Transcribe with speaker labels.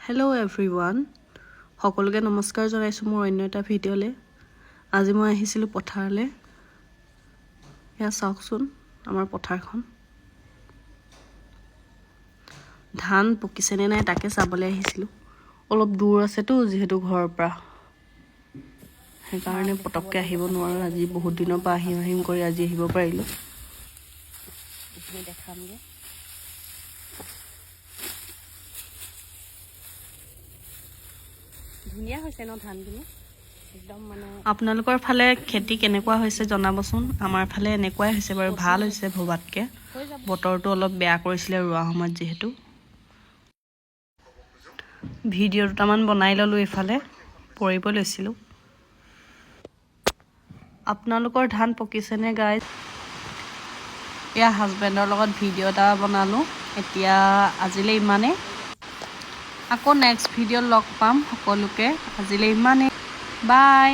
Speaker 1: hello' everyone সকলোকে নমস্কাৰ জনাইছোঁ মোৰ অন্য এটা ভিডিঅ'লে আজি মই আহিছিলোঁ পথাৰলৈ এয়া চাওকচোন আমাৰ পথাৰখন ধান পকিছেনে নাই তাকে চাবলৈ আহিছিলোঁ অলপ দূৰ আছেতো যিহেতু ঘৰৰ পৰা সেইকাৰণে পটককৈ আহিব নোৱাৰোঁ আজি বহুত দিনৰ পৰা আহিম কৰি আজি আহিব পাৰিলোঁ দেখামগৈ ধুনীয়া হৈছে ন ধানখিনি একদম মানে আপোনালোকৰ ফালে খেতি কেনেকুৱা হৈছে জনাবচোন আমাৰ ফালে এনেকুৱাই হৈছে বাৰু ভাল হৈছে ভবাতকৈ বতৰটো অলপ বেয়া কৰিছিলে ৰোৱা সময়ত যিহেতু ভিডিঅ' দুটামান বনাই ল'লোঁ এইফালে পৰিব লৈছিলোঁ আপোনালোকৰ ধান পকিছেনে গাইজ এয়া হাজবেণ্ডৰ লগত ভিডিঅ' এটা বনালোঁ এতিয়া আজিলৈ ইমানেই আকৌ নেক্সট ভিডিঅ'ত লগ পাম সকলোকে আজিলৈ ইমানেই বাই